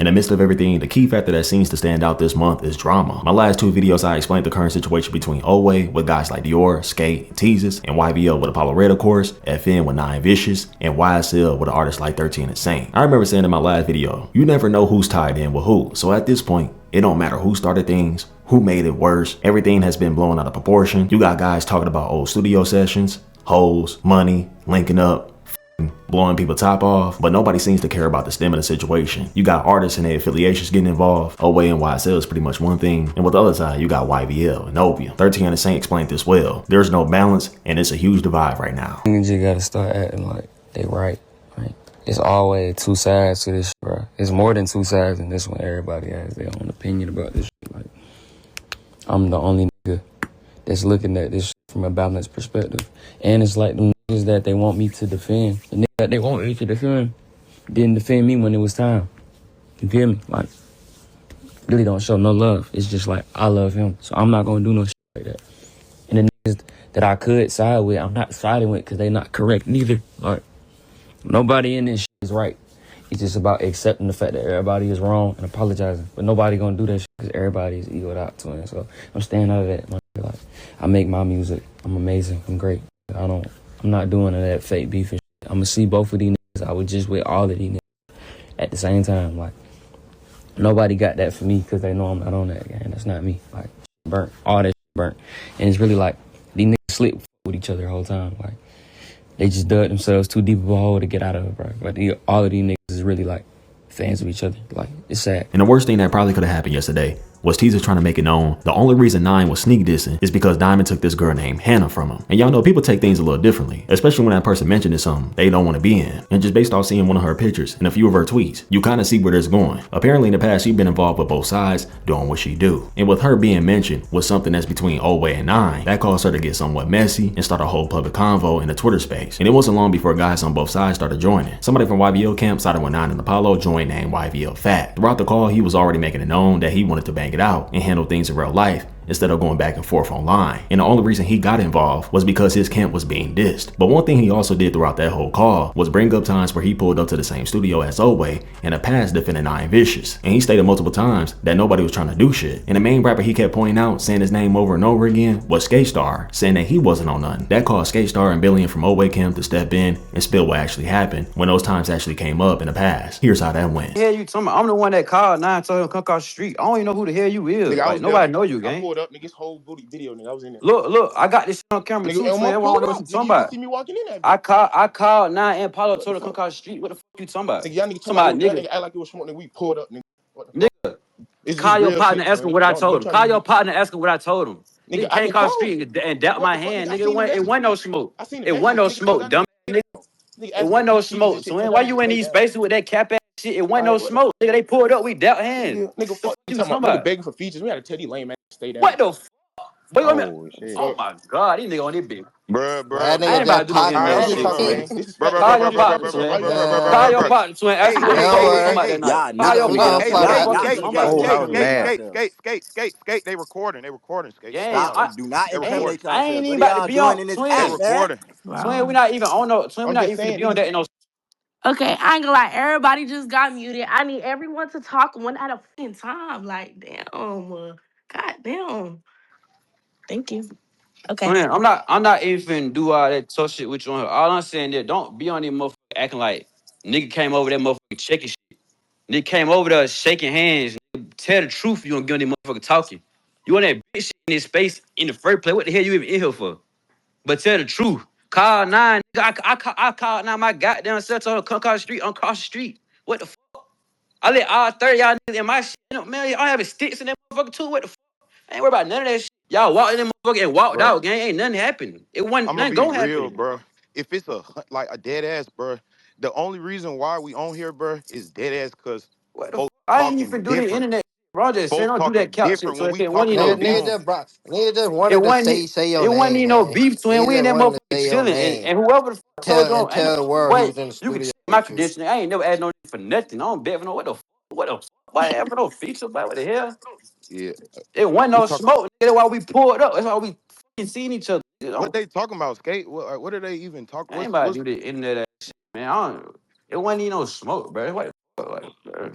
In the midst of everything, the key factor that seems to stand out this month is drama. My last 2 videos, I explained the current situation between Oway with guys like Dior, Skate, and Teezus, and YVL with Apollo Red, of course, FN with 9 Vicious, and YSL with an artist like 13 Insane. I remember saying in my last video, you never know who's tied in with who, so at this point, it don't matter who started things, who made it worse, everything has been blown out of proportion. You got guys talking about old studio sessions, hoes, money, linking up, blowing people top off, but nobody seems to care about the stem of the situation. You got artists and their affiliations getting involved. Oway and YSL is pretty much one thing, and with the other side, you got YVL and Opium. 13 Insane explained this well. There's no balance, and it's a huge divide right now. You just gotta start acting like they right. It's always 2 sides to this shit, bro. It's more than 2 sides in this one. Everybody has their own opinion about this shit. Like, I'm the only nigga that's looking at this shit from a balanced perspective. And it's like them niggas that they want me to defend. The niggas that they want me to defend didn't defend me when it was time. You feel me? Like, really don't show no love. It's just like, I love him, so I'm not gonna do no shit like that. And the niggas that I could side with, I'm not siding with because they not correct neither. Like, nobody in this shit is right. It's just about accepting the fact that everybody is wrong and apologizing. But nobody gonna do that shit because everybody is egoed out to it. So I'm staying out of that. Like, I make my music. I'm amazing. I'm great. I'm not doing that fake beef and shit. I'm gonna see both of these niggas. I would just with all of these niggas at the same time. Like, nobody got that for me because they know I'm not on that game. That's not me. Like, burnt. All that shit burnt. And it's really like, these niggas slip with each other the whole time. Like, they just dug themselves too deep of a hole to get out of it, bro. But all of these niggas is really like fans of each other. Like, it's sad. And the worst thing that probably could have happened yesterday was Teezus trying to make it known the only reason Nine was sneak dissing is because Diamond took this girl named Hannah from him. And y'all know people take things a little differently, especially when that person mentioned something they don't want to be in. And just based off seeing one of her pictures and a few of her tweets, you kind of see where this is going. Apparently in the past, she's been involved with both sides doing what she do. And with her being mentioned was something that's between Oway and Nine, that caused her to get somewhat messy and start a whole public convo in the Twitter space. And it wasn't long before guys on both sides started joining. Somebody from YVL camp sided with Nine and Apollo, joined named YVL Fat. Throughout the call, he was already making it known that he wanted to bang it out and handle things in real life instead of going back and forth online. And the only reason he got involved was because his camp was being dissed. But one thing he also did throughout that whole call was bring up times where he pulled up to the same studio as Oway in the past defending 9 Vicious. And he stated multiple times that nobody was trying to do shit. And the main rapper he kept pointing out, saying his name over and over again, was Skate Star, saying that he wasn't on nothing. That caused Skate Star and Billion from Oway camp to step in and spill what actually happened when those times actually came up in the past. Here's how that went. Yeah, you talking about? I'm the one that called 9 told him to come across the street. I don't even know who the hell you is. Nigga, like, nobody know you, gang. I pulled up, nigga's whole booty video, nigga. I was in there. Look, I got this shit on camera too. Nigga, I want to know what you talking about. You see me walking in there. I called 9 and Paulo told her to come across the street. What the fuck you talking about? Nigga, y'all nigga talking about nigga act like it was smoking. We pulled up, nigga. What the fuck? Nigga, call your partner, ask him what I told him. Call your partner, ask him what I told him. Nigga, I came across the street and doubt my hand. Nigga, it wasn't no smoke. It wasn't no smoke, dumb nigga. It wasn't no smoke. So why you in these spaces with that cap ass shit? It wasn't no smoke. Nigga, they pulled up, we dealt hands. Nigga, fuck you talking about? Nigga begging for features. We had to tell these lame ass stay down. What the fuck? Oh my god, these niggas on this bitch. Bruh. I ain't about to do no shit. Call your partner, twin. Call your partner, twin. Ask him what they talking about that night. Call your partner. Skate. They recording, Skate. Do not incriminate yourself. I ain't even about to be on this twin. Recording. Twin, we not even on no. Twin, we not even be on that in no. Okay, I ain't gonna lie. Everybody just got muted. I need everyone to talk one at a fucking time. Like, damn. God damn. Thank you. Okay. Twin, I'm not even finna do all that tough shit with you on her. All I'm saying is don't be on this motherfucker acting like nigga came over that motherfucker checking shit. Nigga came over there shaking hands. Tell the truth, you don't get on this motherfucker talking. You on that bitch shit in this space in the first place. What the hell you even in here for? But tell the truth. Call 9. I called 9 my goddamn self told her come across the street. I'm across the street. What the fuck? I let all 30 y'all niggas in my shit. Man, y'all having sticks in that motherfucker too. What the fuck? I ain't worried about none of that shit. Y'all walked in that motherfucker and walked out, gang. Ain't nothing happened. It wasn't nothing gonna happen. Real, bro. If it's a dead ass, bro, the only reason why we on here, bro, is dead ass because I ain't even do the internet. Bro, just say don't do that couch shit. So it wasn't even no beef, twin. We in that motherfucker chilling, and whoever the fuck told tell the world who's in the studio. You can check my condition. I ain't never asked no nigga for nothing. I don't bet for no what the fuck. Why ever no feature about what the hell? Yeah, it wasn't no smoke. That's why we pulled up. That's why we fucking seen each other. What they talking about, Skate? What are they even talking? I ain't about to do the internet shit, man. It wasn't even no smoke, bro. What the fuck, bro?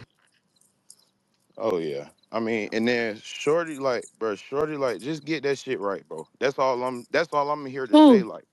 Oh yeah. I mean, and then Shorty, like, bro, Shorty, like, just get that shit right, bro. That's all I'm here to say. Who? Like,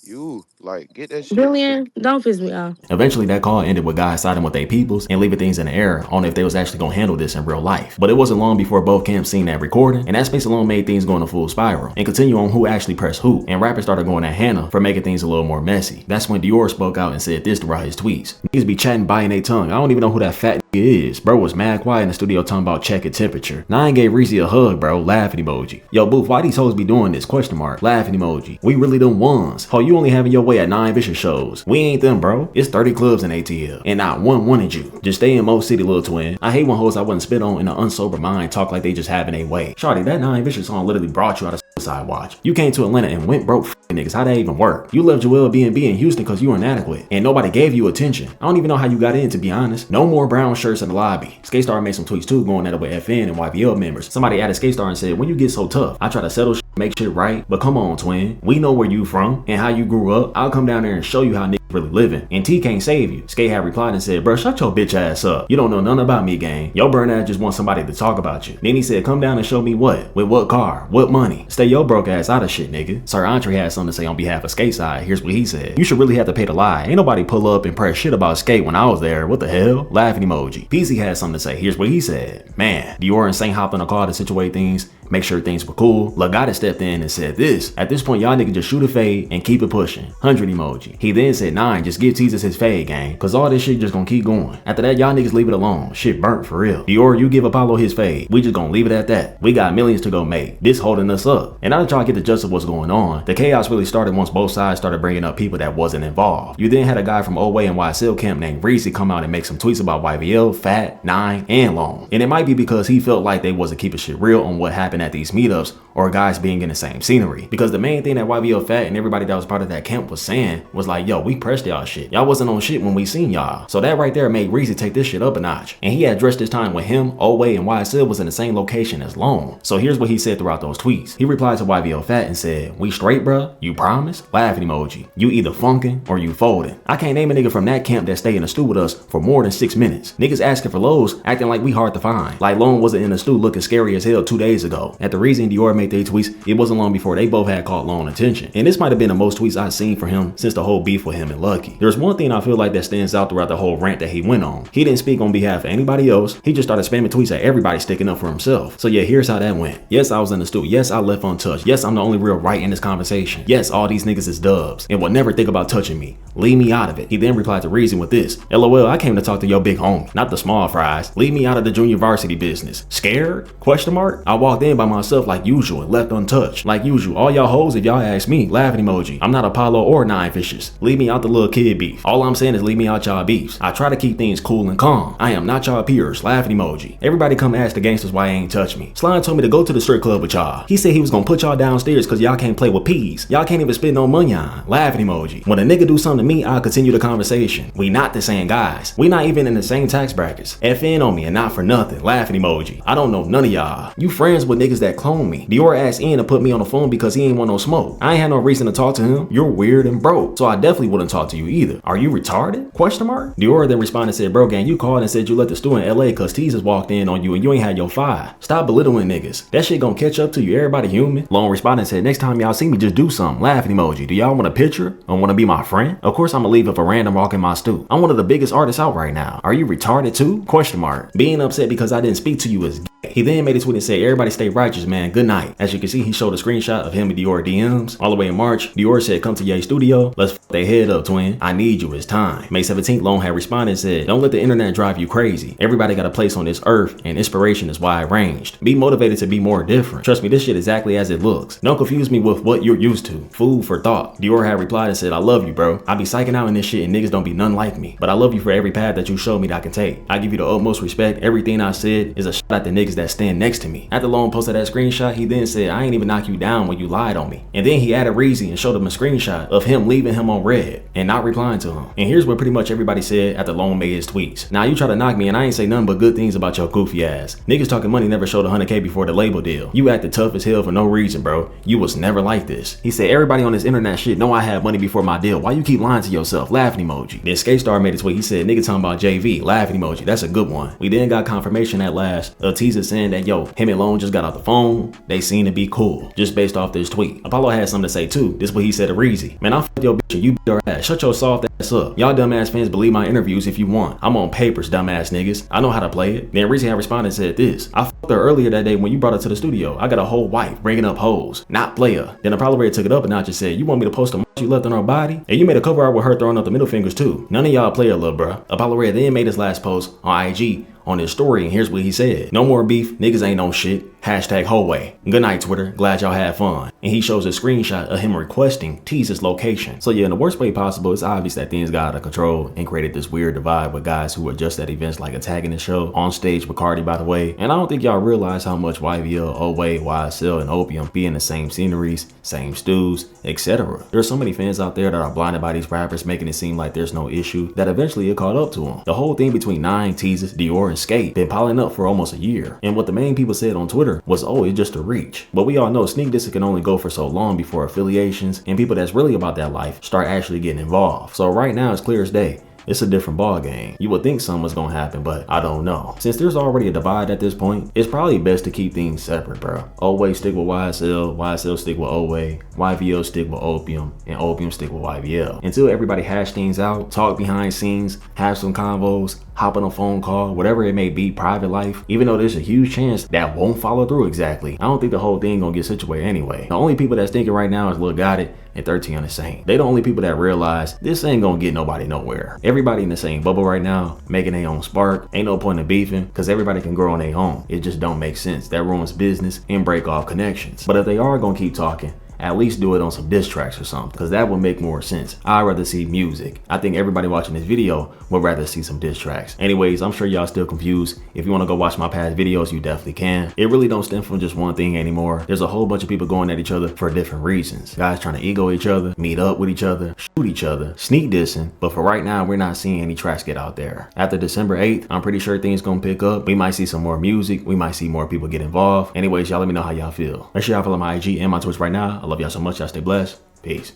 you, like, get that shit. Billion? Don't piss me off. Eventually, that call ended with guys siding with their peoples and leaving things in the air on if they was actually gonna handle this in real life. But it wasn't long before both camps seen that recording, and that space alone made things go in a full spiral and continue on who actually pressed who. And rappers started going at Hannah for making things a little more messy. That's when Dior spoke out and said this throughout his tweets. Niggas be chatting, biting their tongue. I don't even know who that fat nigga is. Bro was mad quiet in the studio talking about checking temperature. Nine gave Reezy a hug, bro. Laughing emoji. Yo, Booth, why these hoes be doing this? Question mark. Laughing emoji. We really them ones. Ho, you only having your way at 9 Vicious shows. We ain't them, bro. It's 30 clubs in ATL, and not one wanted you. Just stay in Mo City, little twin. I hate when hoes I wouldn't spit on in an unsober mind talk like they just having a way. Shawty, that 9 Vicious song literally brought you out of Suicide Watch. You came to Atlanta and went broke niggas. How that even work? You left Joel B&B in Houston because you were inadequate, and nobody gave you attention. I don't even know how you got in, to be honest. No more brown shirts in the lobby. Skate-Star made some tweets too, going at it with FN and YVL members. Somebody added Skate-Star and said, when you get so tough, I try to settle shit, make shit right, but come on, twin. We know where you from and how you grew up. I'll come down there and show you how niggas really living. And T can't save you. Skate had replied and said, bro, shut your bitch ass up. You don't know nothing about me, gang. Your burn ass just wants somebody to talk about you. Then he said, come down and show me what? With what car? What money? Stay your broke ass out of shit, nigga. Sir Andre had something to say on behalf of Skate Side. Here's what he said. You should really have to pay to lie. Ain't nobody pull up and press shit about Skate when I was there. What the hell? Laughing emoji. PC had something to say. Here's what he said. Man, Dior and Saint hopped in a car to situate things, make sure things were cool. Lagata stepped in and said this. At this point, y'all niggas just shoot a fade and keep it pushing. 100 emoji. He then said, 9, just give Teaser his fade, gang. Cause all this shit just gonna keep going. After that, y'all niggas leave it alone. Shit burnt for real. Dior, you give Apollo his fade. We just gonna leave it at that. We got millions to go make. This holding us up. And now that y'all get the gist of what's going on, the chaos really started once both sides started bringing up people that wasn't involved. You then had a guy from Oway and YSL camp named Reezy come out and make some tweets about YVL, Fat, 9, and Long. And it might be because he felt like they wasn't keeping shit real on what happened at these meetups or guys being in the same scenery. Because the main thing that YVL, Fat, and everybody that was part of that camp was saying was like, yo, we pressed y'all shit. Y'all wasn't on shit when we seen y'all. So that right there made Reezy take this shit up a notch. And he addressed this time when him, Oway, and YSL was in the same location as Long. So here's what he said throughout those tweets. He replied to YVL Fat and said, we straight, bruh? You promise? Laughing emoji. You either funkin' or you folding. I can't name a nigga from that camp that stayed in the stew with us for more than 6 minutes. Niggas asking for lows, acting like we hard to find. Like Long wasn't in the stew looking scary as hell 2 days ago. At the reason Dior made their tweets, it wasn't long before they both had caught Long attention. And this might have been the most tweets I've seen for him since the whole beef with him and Lucky. There's one thing I feel like that stands out throughout the whole rant that he went on. He didn't speak on behalf of anybody else. He just started spamming tweets at everybody sticking up for himself. So yeah, here's how that went. Yes, I was in the stew. Yes, I left untouched. Yes, I'm the only real right in this conversation. Yes, all these niggas is dubs and will never think about touching me. Leave me out of it. He then replied to Reason with this. LOL, I came to talk to your big homie, not the small fries. Leave me out of the junior varsity business. Scared? Question mark? I walked in by myself like usual and left untouched. Like usual, all y'all hoes if y'all ask me. Laughing emoji. I'm not Apollo or 9 Vicious. Leave me out the little kid beef. All I'm saying is leave me out y'all beefs. I try to keep things cool and calm. I am not y'all peers. Laughing emoji. Everybody come ask the gangsters why they ain't touch me. Slime told me to go to the strip club with y'all. He said he was gonna put y'all downstairs cause y'all can't play with peas. Y'all can't even spend no money on. Laughing emoji. When a nigga do something to me, I'll continue the conversation. We not the same guys. We not even in the same tax brackets. FN on me and not for nothing. Laughing emoji. I don't know none of y'all. You friends with niggas that clone me. Dior asked Ian to put me on the phone because he ain't want no smoke. I ain't had no reason to talk to him. You're weird and broke. So I definitely wouldn't talk to you either. Are you retarded? Question mark? Dior then responded and said, bro gang, you called and said you left the stew in LA cause Teasers walked in on you and you ain't had your 5. Stop belittling niggas. That shit gonna catch up to you. Everybody human. Long responded and said, next time y'all see me, just do something. Laughing emoji. Do y'all want a picture or want to be my friend? Of course I'm gonna leave if a random walk in my stew. I'm one of the biggest artists out right now. Are you retarded too? Question mark. Being upset because I didn't speak to you is gay. He then made a tweet and said, everybody stay righteous, man. Good night. As you can see, he showed a screenshot of him and Dior DMs. All the way in March, Dior said, come to Ye studio. Let's f their head up, twin. I need you. It's time. May 17th, Long had responded and said, don't let the internet drive you crazy. Everybody got a place on this earth and inspiration is wide ranged. Be motivated to be more different. Trust me, this shit exactly as it looks. Don't confuse me with what you're used to. Food for thought. Dior had replied and said, I love you, bro. I be psyching out in this shit and niggas don't be none like me. But I love you for every path that you showed me that I can take. I give you the utmost respect. Everything I said is a shot at the niggas that stand next to me. After Long posted posted that screenshot, he then said, I ain't even knock you down when you lied on me. And then he added Reezy and showed him a screenshot of him leaving him on red and not replying to him. And here's what pretty much everybody said after Lone made his tweets. Now you try to knock me and I ain't say nothing but good things about your goofy ass. Niggas Talking Money never showed 100K before the label deal. You acted tough as hell for no reason, bro. You was never like this. He said, everybody on this internet shit know I had money before my deal. Why you keep lying to yourself? Laughing emoji. Then Skate Star made a tweet. He said, nigga talking about JV. Laughing emoji. That's a good one. We then got confirmation at last of Teaser saying that, yo, him and Lone just got off the phone. They seem to be cool. Just based off this tweet. Apollo had something to say too. This is what he said to Reezy. Man, I fucked your bitch and you beat her ass. Shut your soft ass up. Y'all dumbass fans believe my interviews if you want. I'm on papers, dumbass niggas. I know how to play it. Then Reezy had responded and said this. I fucked her earlier that day when you brought her to the studio. I got a whole wife bringing up hoes, not player. Then Apollo Red took it up and notch and said, you want me to post a you left on her body? And you made a cover art with her throwing up the middle fingers too. None of y'all play a little bruh. Apollo Red then made his last post on IG on his story, and here's what he said. No more beef, niggas ain't no shit. Hashtag Hallway. Good night, Twitter. Glad y'all had fun. And he shows a screenshot of him requesting Tease's location. So yeah, in the worst way possible, it's obvious that things got out of control and created this weird divide with guys who were just at events like attacking the show, on stage with Cardi, by the way. And I don't think y'all realize how much YVL, Oway, YSL, and Opium be in the same sceneries, same stews, etc. There's so many fans out there that are blinded by these rappers, making it seem like there's no issue, that eventually it caught up to them. The whole thing between Nine, Teases, Dior, and Skate been piling up for almost a year. And what the main people said on Twitter was, oh, it's just a reach. But we all know sneak dissing can only go for so long before affiliations and people that's really about that life start actually getting involved. So right now it's clear as day. It's a different ball game. You would think something was gonna happen, but I don't know. Since there's already a divide at this point, it's probably best to keep things separate, bro. Oway stick with YSL, YSL stick with Oway, YVL stick with Opium, and Opium stick with YVL. Until everybody hash things out, talk behind scenes, have some convos, hop on a phone call, whatever it may be, private life, even though there's a huge chance that won't follow through exactly. I don't think the whole thing gonna get situated anyway. The only people that's thinking right now is Lil Got It and 13 on the same. They the only people that realize this ain't gonna get nobody nowhere. Everybody in the same bubble right now, making their own spark. Ain't no point in beefing, because everybody can grow on their own. It just don't make sense. That ruins business and break off connections. But if they are gonna keep talking, at least do it on some diss tracks or something, because that would make more sense. I'd rather see music. I think everybody watching this video would rather see some diss tracks. Anyways, I'm sure y'all still confused. If you want to go watch my past videos, you definitely can. It really don't stem from just one thing anymore. There's a whole bunch of people going at each other for different reasons. Guys trying to ego each other, meet up with each other, shoot each other, sneak dissing. But for right now, we're not seeing any tracks get out there. After December 8th, I'm pretty sure things gonna pick up. We might see some more music. We might see more people get involved. Anyways, y'all let me know how y'all feel. Make sure y'all follow my IG and my Twitch right now. I love y'all so much. Y'all stay blessed. Peace.